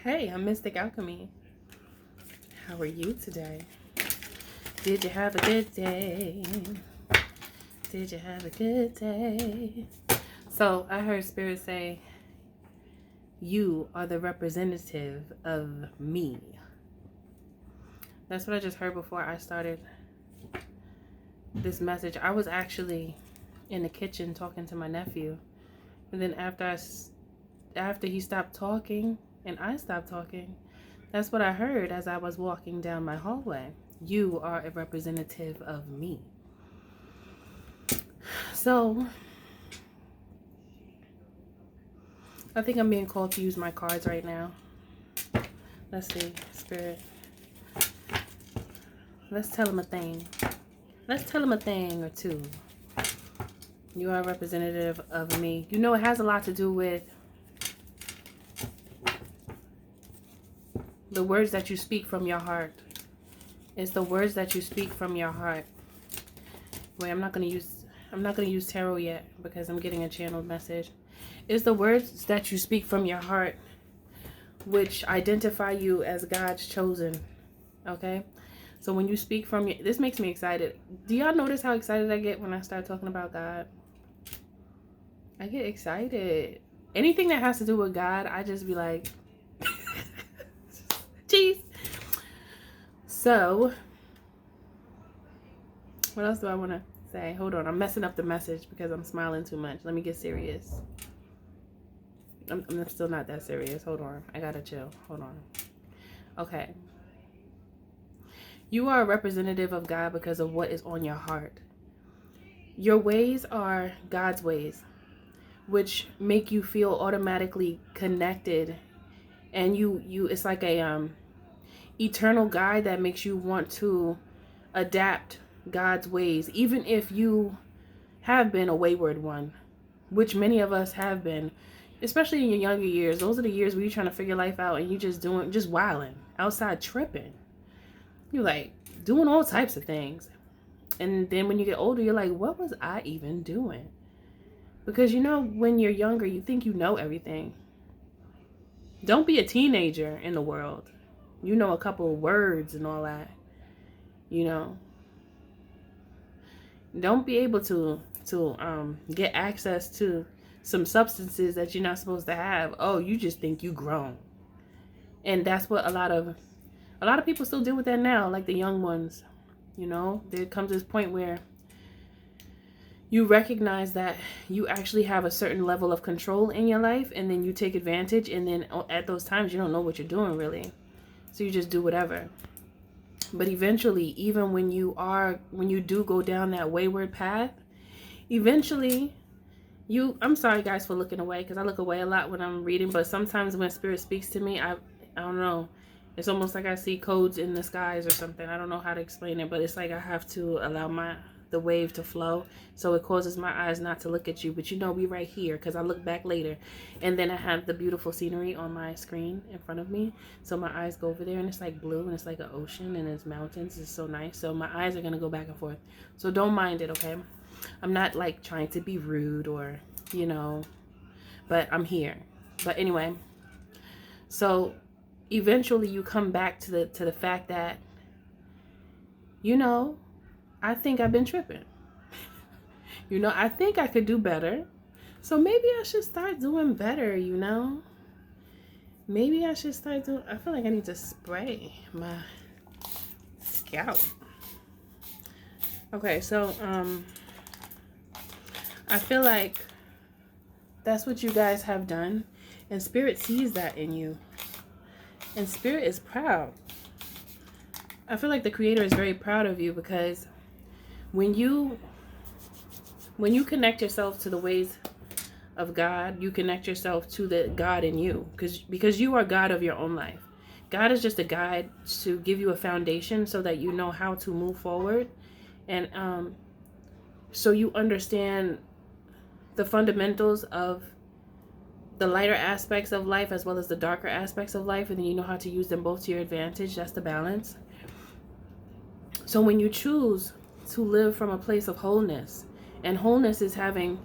Hey, I'm Mystic Alchemy. How are you today? Did you have a good day? Did you have a good day? So I heard Spirit say, you are the representative of me. That's what I just heard before I started this message. I was actually in the kitchen talking to my nephew. And then after he stopped talking and I stopped talking, that's what I heard as I was walking down my hallway. You are a representative of me. So, I think I'm being called to use my cards right now. Let's see, Spirit. Let's tell him a thing. Let's tell him a thing or two. You are a representative of me. You know, it has a lot to do with the words that you speak from your heart. It's the words that you speak from your heart. Wait, I'm not gonna use tarot yet because I'm getting a channeled message. It's the words that you speak from your heart which identify you as God's chosen. Okay? So when you speak from your, this makes me excited. Do y'all notice how excited I get when I start talking about God? I get excited. Anything that has to do with God, I just be like, jeez. So, what else do I want to say? Hold on, I'm messing up the message because I'm smiling too much. Let me get serious. I'm still not that serious. Hold on, I gotta chill. Hold on. Okay. You are a representative of God because of what is on your heart. Your ways are God's ways, which make you feel automatically connected, and it's like a eternal guide that makes you want to adapt God's ways, even if you have been a wayward one, which many of us have been, especially in your younger years. Those are the years where you're trying to figure life out and you just wilding outside, tripping. You're like doing all types of things. And then when you get older, you're like, what was I even doing? Because you know, when you're younger, you think you know everything. Don't be a teenager in the world. You know a couple of words and all that. You know. Don't be able to get access to some substances that you're not supposed to have. Oh, you just think you grown. And that's what a lot of people still deal with that now, like the young ones. You know, there comes this point where you recognize that you actually have a certain level of control in your life, and then you take advantage, and then at those times you don't know what you're doing really. So you just do whatever. But eventually, even when you do go down that wayward path, eventually I'm sorry guys for looking away, because I look away a lot when I'm reading, but sometimes when Spirit speaks to me, I don't know. It's almost like I see codes in the skies or something. I don't know how to explain it, but it's like I have to allow the wave to flow. So it causes my eyes not to look at you, but you know, we right here, because I look back later, and then I have the beautiful scenery on my screen in front of me. So my eyes go over there, and it's like blue, and it's like an ocean, and it's mountains. It's so nice. So my eyes are going to go back and forth. So don't mind it, okay? I'm not like trying to be rude or, you know, but I'm here. But anyway, so eventually you come back to the fact that, you know, I think I've been tripping. You know, I think I could do better. So maybe I should start doing better, you know? Maybe I should start doing, I feel like I need to spray my scalp. Okay, so I feel like that's what you guys have done, and Spirit sees that in you. And Spirit is proud. I feel like the Creator is very proud of you, because when you connect yourself to the ways of God, you connect yourself to the God in you, because you are God of your own life. God is just a guide to give you a foundation so that you know how to move forward, and so you understand the fundamentals of the lighter aspects of life as well as the darker aspects of life, and then you know how to use them both to your advantage. That's the balance. So when you choose to live from a place of wholeness, and wholeness is having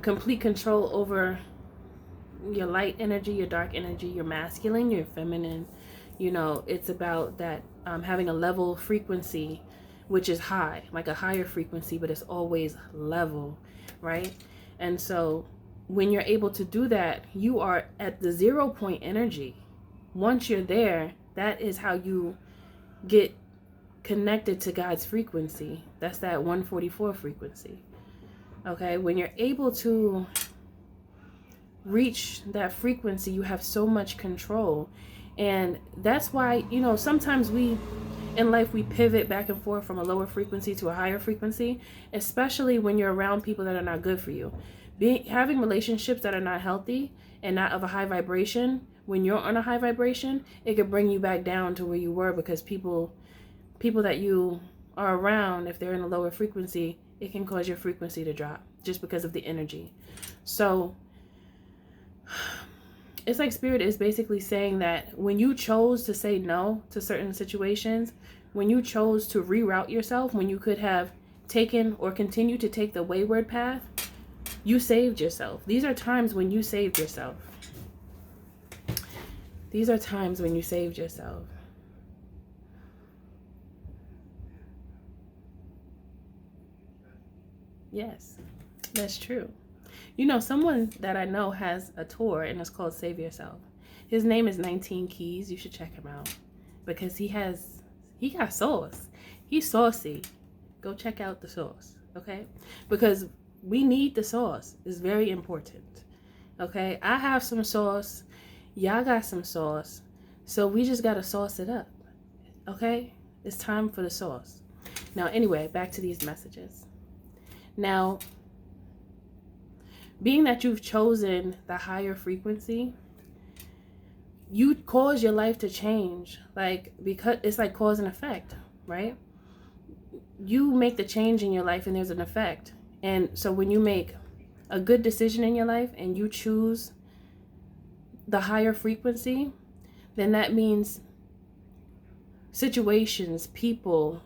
complete control over your light energy, your dark energy, your masculine, your feminine. You know, it's about that having a level frequency, which is high, like a higher frequency, but it's always level, right? And so when you're able to do that, you are at the 0 point energy. Once you're there, that is how you get connected to God's frequency. That's that 144 frequency. Okay, when you're able to reach that frequency, you have so much control. And that's why, you know, sometimes we in life we pivot back and forth from a lower frequency to a higher frequency, especially when you're around people that are not good for you. Having relationships that are not healthy and not of a high vibration, when you're on a high vibration, it could bring you back down to where you were, because people that you are around, if they're in a lower frequency, it can cause your frequency to drop just because of the energy. So it's like Spirit is basically saying that when you chose to say no to certain situations, when you chose to reroute yourself, when you could have taken or continue to take the wayward path, you saved yourself. These are times when you saved yourself. These are times when you saved yourself. Yes, that's true. You know, someone that I know has a tour and it's called Save Yourself. His name is 19 Keys. You should check him out because he got sauce. He's saucy. Go check out the sauce, okay? Because we need the sauce. It's very important, okay? I have some sauce. Y'all got some sauce. So we just got to sauce it up, okay? It's time for the sauce. Now, anyway, back to these messages. Now, being that you've chosen the higher frequency, you cause your life to change. Like, because it's like cause and effect, right? You make the change in your life and there's an effect. And so when you make a good decision in your life and you choose the higher frequency, then that means situations, people,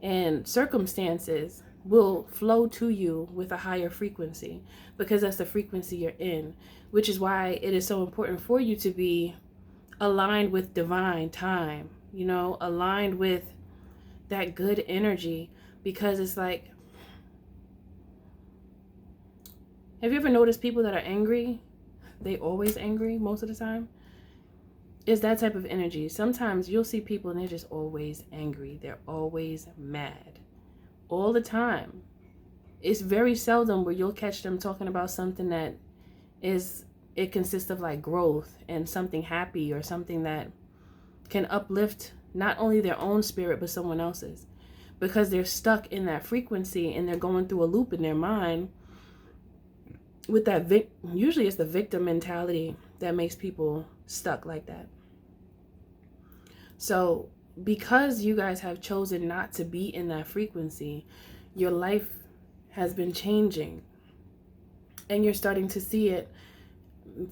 and circumstances will flow to you with a higher frequency, because that's the frequency you're in, which is why it is so important for you to be aligned with divine time, you know, aligned with that good energy. Because it's like, have you ever noticed people that are angry? They always angry most of the time. It's that type of energy. Sometimes you'll see people and they're just always angry. They're always mad. All the time. It's very seldom where you'll catch them talking about something that it consists of like growth and something happy or something that can uplift not only their own spirit but someone else's, because they're stuck in that frequency and they're going through a loop in their mind with that usually it's the victim mentality that makes people stuck like that. So because you guys have chosen not to be in that frequency, your life has been changing and you're starting to see it.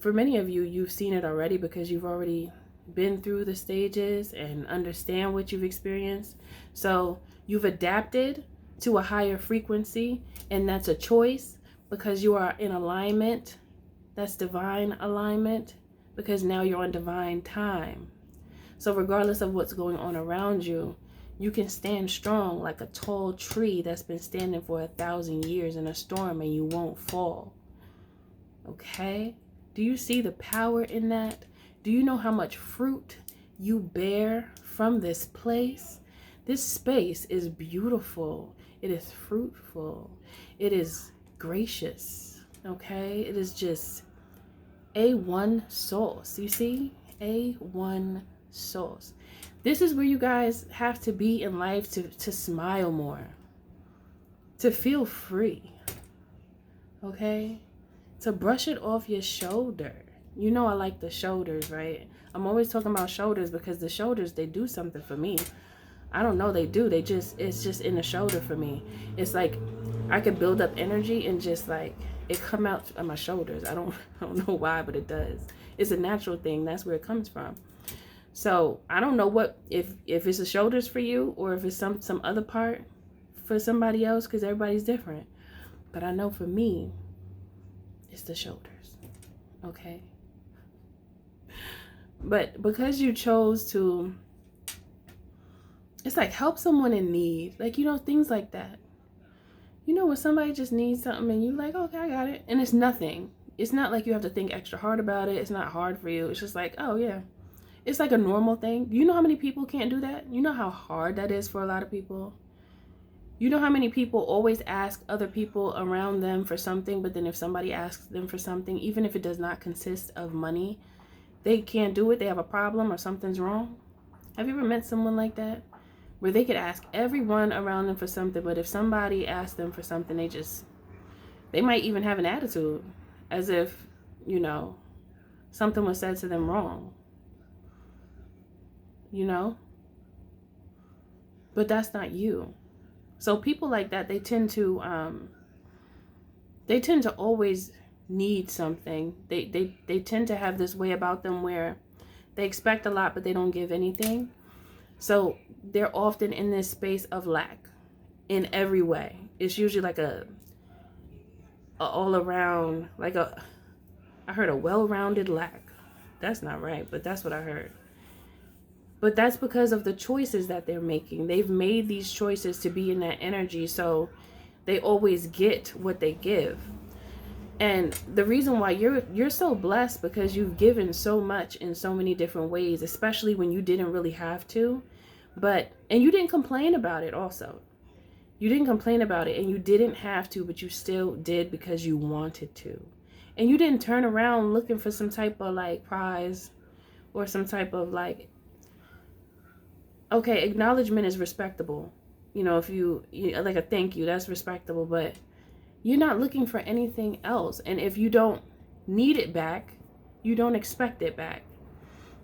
For many of you, you've seen it already because you've already been through the stages and understand what you've experienced. So you've adapted to a higher frequency, and that's a choice because you are in alignment. That's divine alignment, because now you're on divine time. So regardless of what's going on around you, you can stand strong like a tall tree that's been standing for 1,000 years in a storm, and you won't fall. Okay? Do you see the power in that? Do you know how much fruit you bear from this place? This space is beautiful. It is fruitful. It is gracious. Okay? It is just A1 sauce. You see? A1 sauce. This is where you guys have to be in life to smile more, to feel free, okay? To brush it off your shoulder. You know I like the shoulders, right? I'm always talking about shoulders because the shoulders, they do something for me. I don't know, they do. It's just in the shoulder for me. It's like I could build up energy and just like it come out on my shoulders. I don't know why, but it does. It's a natural thing. That's where it comes from. So I don't know what if it's the shoulders for you or if it's some other part for somebody else, because everybody's different. But I know for me, it's the shoulders. Okay. But because you chose to, it's like help someone in need. Like, you know, things like that. You know, when somebody just needs something and you're like, okay, I got it. And it's nothing. It's not like you have to think extra hard about it. It's not hard for you. It's just like, oh, yeah. It's like a normal thing. You know how many people can't do that? You know how hard that is for a lot of people? You know how many people always ask other people around them for something, but then if somebody asks them for something, even if it does not consist of money, they can't do it. They have a problem or something's wrong. Have you ever met someone like that? Where they could ask everyone around them for something, but if somebody asked them for something, they might even have an attitude as if, you know, something was said to them wrong. You know? But that's not you. So people like that, they tend to always need something. They tend to have this way about them where they expect a lot, but they don't give anything. So they're often in this space of lack in every way. It's usually like a all around, like I heard a well-rounded lack. That's not right, but that's what I heard. But that's because of the choices that they're making. They've made these choices to be in that energy, so they always get what they give. And the reason why you're so blessed, because you've given so much in so many different ways, especially when you didn't really have to. And you didn't complain about it also. You didn't complain about it and you didn't have to, but you still did because you wanted to. And you didn't turn around looking for some type of like prize or some type of like, okay, acknowledgement is respectable. You know, if you like a thank you, that's respectable, but you're not looking for anything else. And if you don't need it back, you don't expect it back.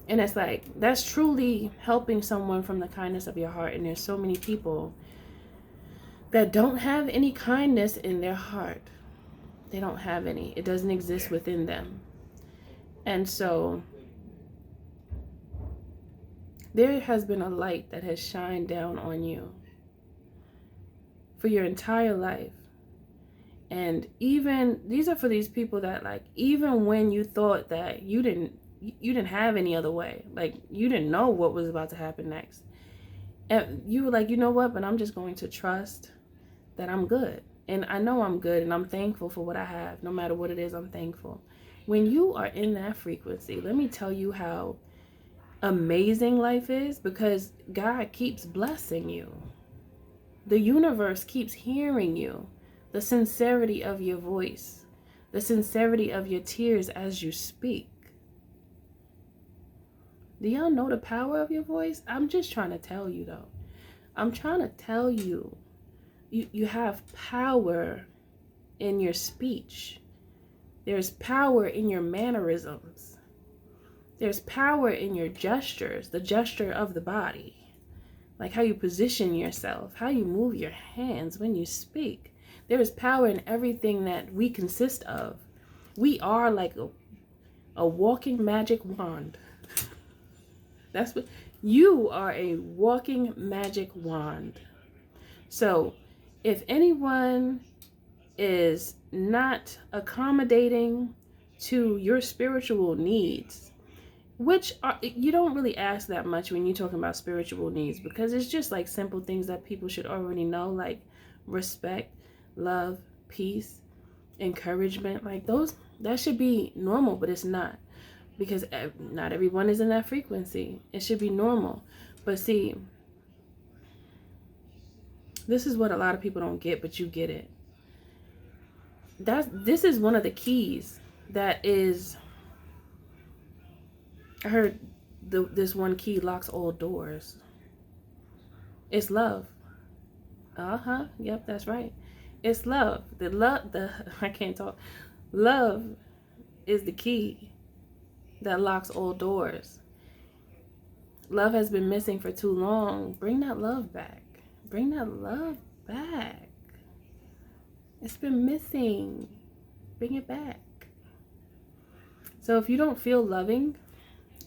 And it's like, that's truly helping someone from the kindness of your heart. And there's so many people that don't have any kindness in their heart. They don't have any. It doesn't exist within them. And so there has been a light that has shined down on you for your entire life. And even, these are for these people that like, even when you thought that you didn't have any other way, like you didn't know what was about to happen next, and you were like, you know what, but I'm just going to trust that I'm good. And I know I'm good, and I'm thankful for what I have. No matter what it is, I'm thankful. When you are in that frequency, let me tell you how amazing life is, because God keeps blessing you. The universe keeps hearing you. The sincerity of your voice, the sincerity of your tears as you speak. Do y'all know the power of your voice? I'm just trying to tell you though. I'm trying to tell you, you have power in your speech. There's power in your mannerisms. There's power in your gestures, the gesture of the body. Like how you position yourself, how you move your hands when you speak. There is power in everything that we consist of. We are like a walking magic wand. That's what you are, a walking magic wand. So if anyone is not accommodating to your spiritual needs, which you don't really ask that much when you're talking about spiritual needs, because it's just like simple things that people should already know, like respect, love, peace, encouragement, like those, that should be normal, but it's not, because not everyone is in that frequency. It should be normal. But see, this is what a lot of people don't get, but you get it. This is one of the keys that is, I heard this one key locks all doors. It's love. Yep, that's right. It's love. I can't talk. Love is the key that locks all doors. Love has been missing for too long. Bring that love back. Bring that love back. It's been missing. Bring it back. So if you don't feel loving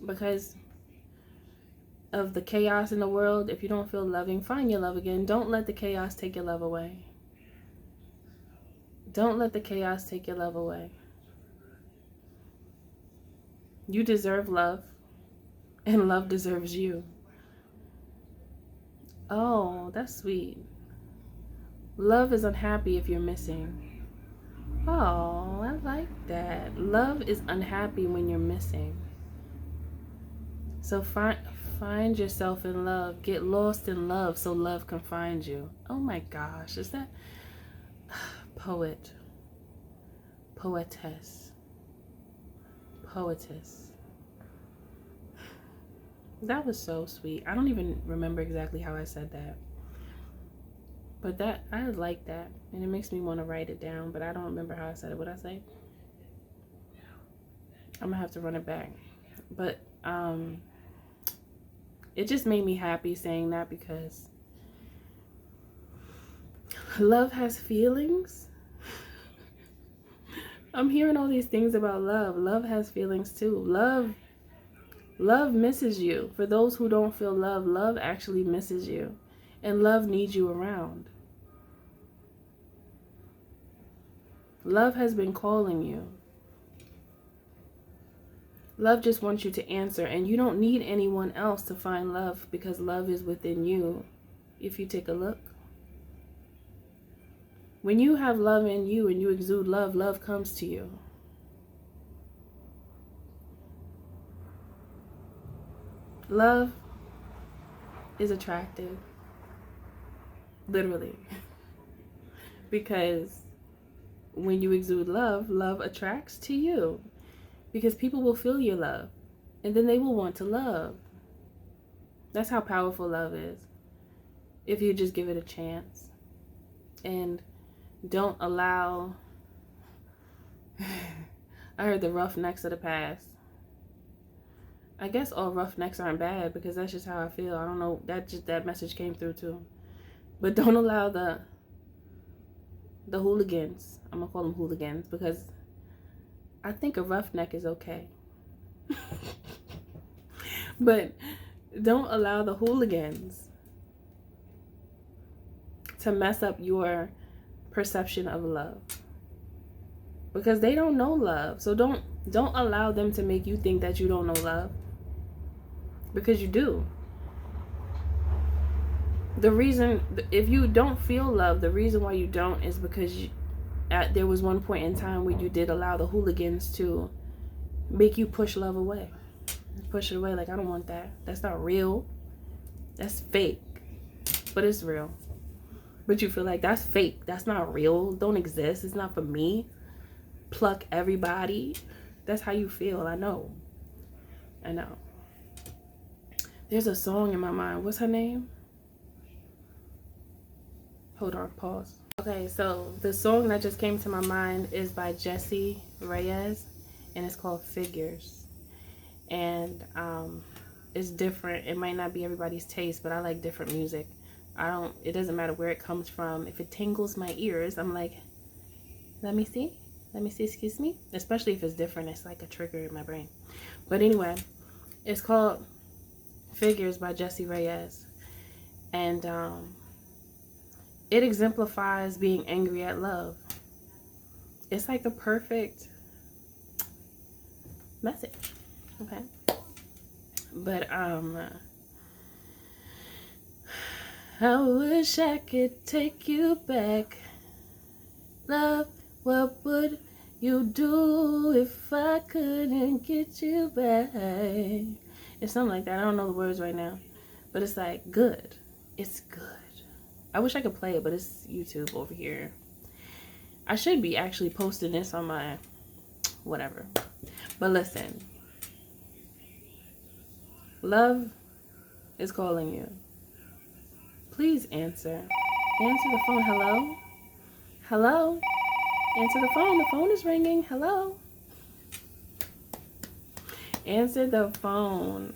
because of the chaos in the world, if you don't feel loving, find your love again. Don't let the chaos take your love away. Don't let the chaos take your love away. You deserve love, and love deserves you. Oh, that's sweet. Love is unhappy if you're missing. Oh, I like that. Love is unhappy when you're missing. So find yourself in love. Get lost in love so love can find you. Oh my gosh, is that poet, poetess, poetess. That was so sweet. I don't even remember exactly how I said that. But that, I like that. And it makes me want to write it down, but I don't remember how I said it. What did I say? I'm gonna have to run it back. But it just made me happy saying that, because love has feelings. I'm hearing all these things about love. Love has feelings too. Love misses you. For those who don't feel love, love actually misses you. And love needs you around. Love has been calling you. Love just wants you to answer, and you don't need anyone else to find love, because love is within you. If you take a look, when you have love in you and you exude love, love comes to you. Love is attractive, literally, because when you exude love, love attracts to you. Because people will feel your love, and then they will want to love. That's how powerful love is, if you just give it a chance. And don't allow, I heard the roughnecks of the past. I guess all roughnecks aren't bad, because that's just how I feel. I don't know, that message came through too. But don't allow the hooligans, I'm gonna call them hooligans, because I think a roughneck is okay. But don't allow the hooligans to mess up your perception of love, because they don't know love. So don't allow them to make you think that you don't know love, because you do. The reason, if you don't feel love, the reason why you don't is because there was one point in time where you did allow the hooligans to make you push love away. Push it away, like, I don't want that. That's not real. That's fake. But it's real. But you feel like that's fake. That's not real. Don't exist. It's not for me. Pluck everybody. That's how you feel. I know. I know. There's a song in my mind. What's her name? Hold on. Pause. Okay, so the song that just came to my mind is by Jessie Reyez, and it's called Figures. And it's different. It might not be everybody's taste, but I like different music. It doesn't matter where it comes from. If it tingles my ears, I'm like, let me see, excuse me. Especially if it's different, it's like a trigger in my brain. But anyway, it's called Figures by Jessie Reyez. And it exemplifies being angry at love. It's like the perfect message. Okay. But I wish I could take you back. Love, what would you do if I couldn't get you back? It's something like that. I don't know the words right now. But it's like good. It's good. I wish I could play it, but it's YouTube over here. I should be actually posting this on my whatever. But listen. Love is calling you. Please answer. Answer the phone. Hello? Hello? Answer the phone. The phone is ringing. Hello? Answer the phone.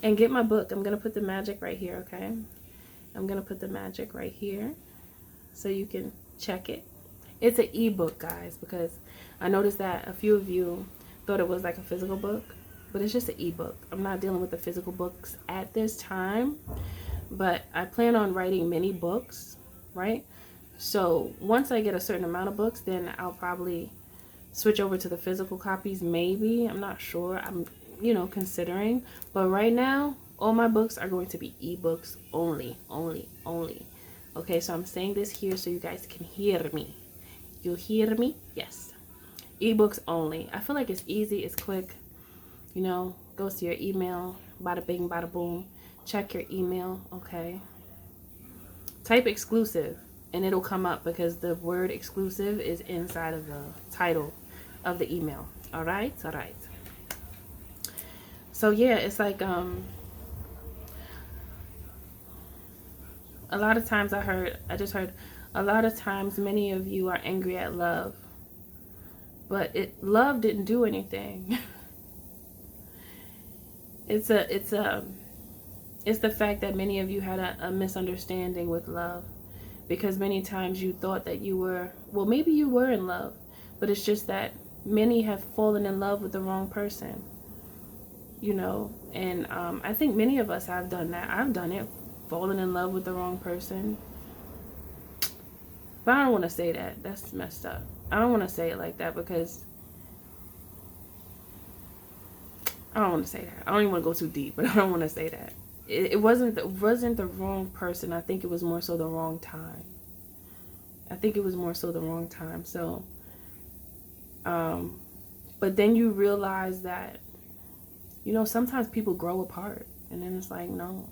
And get my book. I'm going to put the magic right here, okay? I'm going to put the magic right here so you can check it. It's an ebook, guys, because I noticed that a few of you thought it was like a physical book, but it's just an ebook. I'm not dealing with the physical books at this time, but I plan on writing many books, right? So once I get a certain amount of books, then I'll probably switch over to the physical copies, maybe. I'm not sure. I'm, you know, considering. But right now, all my books are going to be ebooks only. Okay, so I'm saying this here so you guys can hear me. You hear me? Yes. Ebooks only. I feel like it's easy, it's quick. You know, goes to your email, bada bing, bada boom. Check your email, okay? Type exclusive, and it'll come up because the word exclusive is inside of the title of the email. All right? All right. So, yeah, it's like, a lot of times I just heard, a lot of times many of you are angry at love. But love didn't do anything. It's the fact that many of you had a misunderstanding with love, because many times you thought that you were, well, maybe you were in love, but it's just that many have fallen in love with the wrong person, you know. And I think many of us have done that. I've done it, fallen in love with the wrong person. But I don't want to say that. That's messed up. I don't want to say it like that because I don't want to say that. I don't even want to go too deep, but I don't want to say that. It wasn't the wrong person. I think it was more so the wrong time. I think it was more so the wrong time. So, but then you realize that, you know, sometimes people grow apart, and then it's like, no,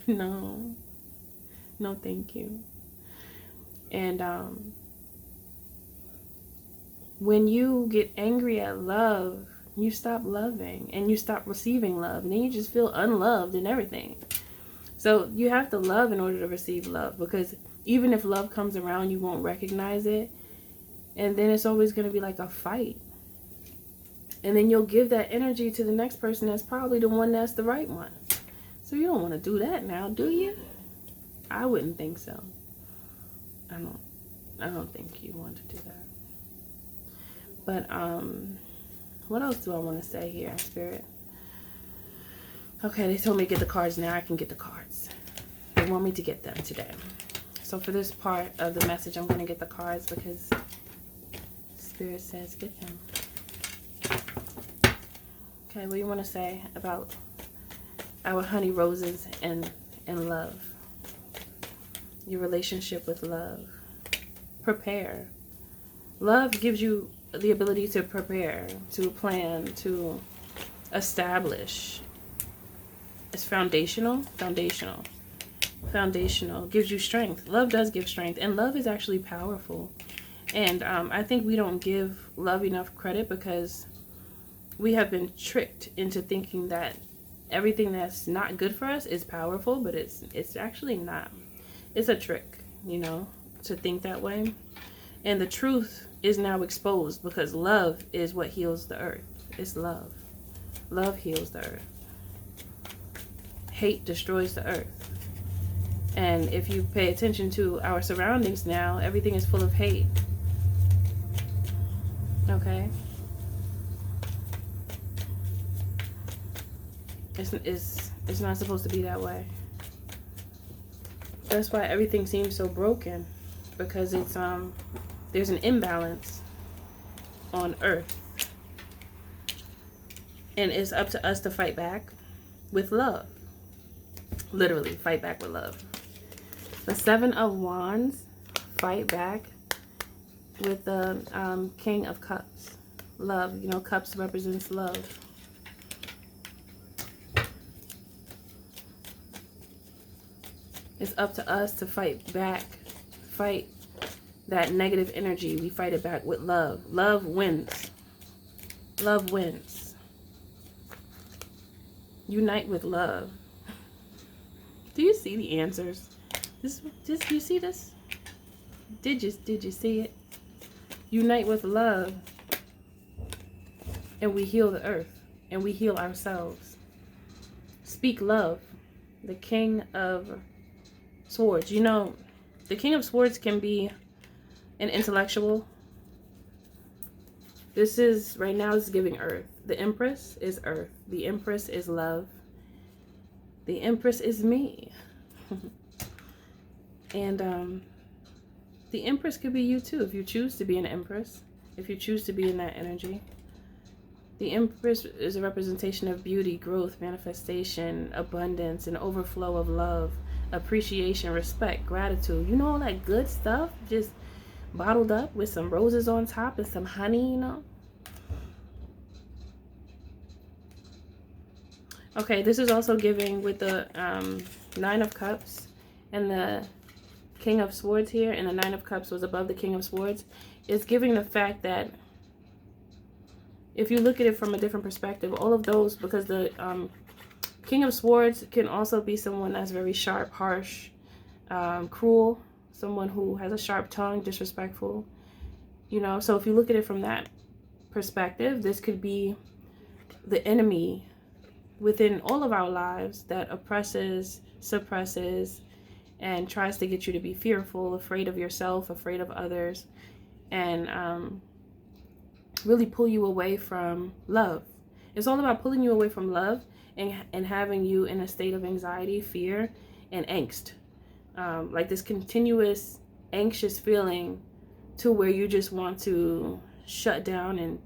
no, thank you. And when you get angry at love, you stop loving and you stop receiving love, and then you just feel unloved and everything. So you have to love in order to receive love, because even if love comes around, you won't recognize it, and then it's always going to be like a fight. And then you'll give that energy to the next person that's probably the one that's the right one. So you don't want to do that now, do you? I wouldn't think so. I don't think you want to do that. But what else do I want to say here, Spirit? Okay, they told me to get the cards. Now I can get the cards. They want me to get them today. So for this part of the message, I'm going to get the cards because Spirit says get them. Okay, what do you want to say about our honey roses and love? Your relationship with love. Prepare. Love gives you the ability to prepare, to plan, to establish. It's foundational. Gives you strength. Love does give strength, and love is actually powerful. And I think we don't give love enough credit because we have been tricked into thinking that everything that's not good for us is powerful, but it's actually not. It's a trick, you know, to think that way. And the truth is now exposed because love is what heals the earth. It's love. Love heals the earth. Hate destroys the earth. And if you pay attention to our surroundings now, everything is full of hate. Okay? It's not supposed to be that way. That's why everything seems so broken, because it's there's an imbalance on earth, and it's up to us to fight back with love. Literally fight back with love. The 7 of Wands, fight back with the King of Cups. Love, you know, cups represents love. It's up to us to fight back, fight that negative energy. We fight it back with love. Love wins. Love wins. Unite with love. Do you see the answers? You see this? Did you see it? Unite with love, and we heal the earth, and we heal ourselves. Speak love. The King of Swords. You know, the King of Swords can be an intellectual. This is, right now, is giving earth. The Empress is earth. The Empress is love. The Empress is me. And The Empress could be you too, if you choose to be an Empress, if you choose to be in that energy. The Empress is a representation of beauty, growth, manifestation, abundance, and overflow of love, appreciation, respect, gratitude. You know, all that good stuff just bottled up with some roses on top and some honey, you know. Okay, this is also giving with the Nine of Cups and the King of Swords here, and the Nine of Cups was above the King of Swords. It's giving the fact that if you look at it from a different perspective, all of those, because the King of Swords can also be someone that's very sharp, harsh, cruel, someone who has a sharp tongue, disrespectful, you know. So if you look at it from that perspective, this could be the enemy within all of our lives that oppresses, suppresses, and tries to get you to be fearful, afraid of yourself, afraid of others, and really pull you away from love. It's all about pulling you away from love and having you in a state of anxiety, fear, and angst. Like this continuous anxious feeling to where you just want to shut down and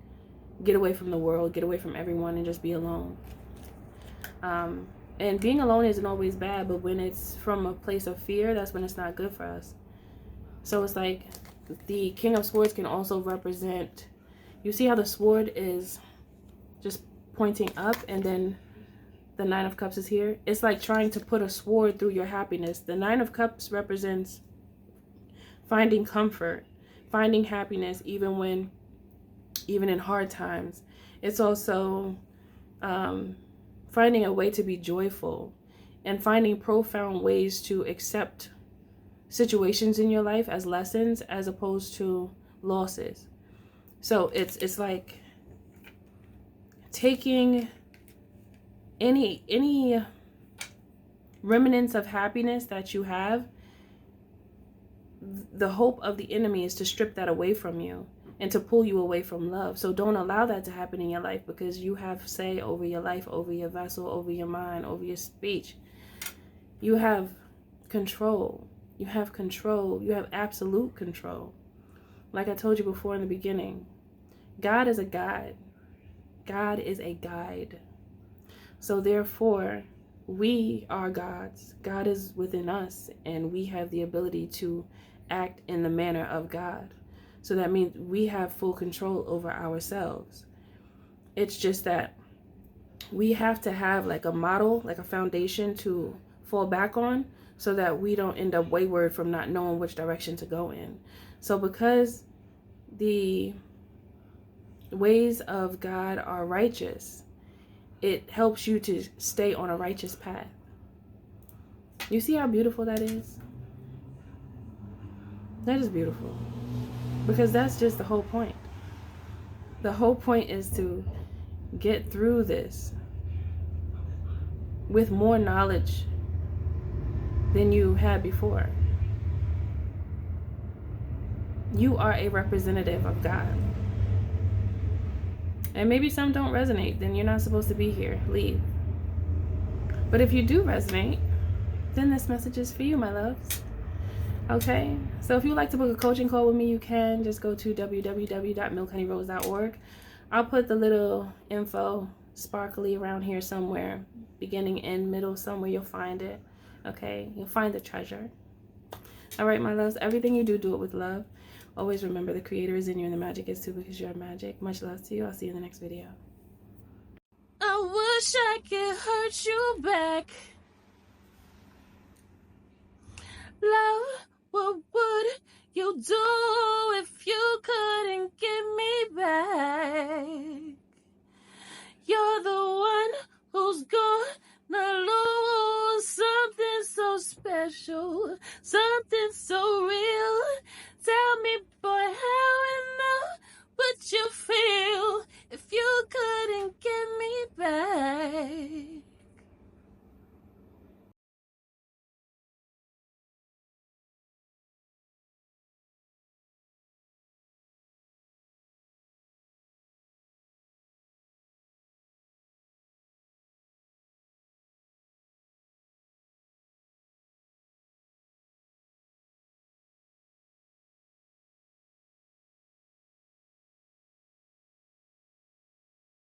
get away from the world, get away from everyone, and just be alone. And being alone isn't always bad, but when it's from a place of fear, that's when it's not good for us. So it's like the King of Swords can also represent, you see how the sword is just pointing up and then the Nine of Cups is here? It's like trying to put a sword through your happiness. The Nine of Cups represents finding comfort, finding happiness even in hard times. It's also finding a way to be joyful and finding profound ways to accept situations in your life as lessons as opposed to losses. So it's like taking any remnants of happiness that you have. The hope of the enemy is to strip that away from you and to pull you away from love. So don't allow that to happen in your life, because you have say over your life, over your vessel, over your mind, over your speech. You have control. You have control. You have absolute control. Like I told you before in the beginning, God is a guide. God is a guide. So therefore, we are gods. God is within us, and we have the ability to act in the manner of God. So that means we have full control over ourselves. It's just that we have to have like a model, like a foundation to fall back on, so that we don't end up wayward from not knowing which direction to go in. So because the ways of God are righteous, it helps you to stay on a righteous path. You see how beautiful that is? That is beautiful. Because that's just the whole point. The whole point is to get through this with more knowledge than you had before. You are a representative of God. And maybe some don't resonate, then you're not supposed to be here. Leave. But if you do resonate, then this message is for you, my loves. Okay? So if you'd like to book a coaching call with me, you can. Just go to www.MNHONEYROSE.org. I'll put the little info sparkly around here somewhere. Beginning, end, middle, somewhere you'll find it. Okay? You'll find the treasure. All right, my loves. Everything you do, do it with love. Always remember the creator is in you and the magic is too, because you're magic. Much love to you. I'll see you in the next video. I wish I could hurt you back. Love, what would you do if you couldn't get me back?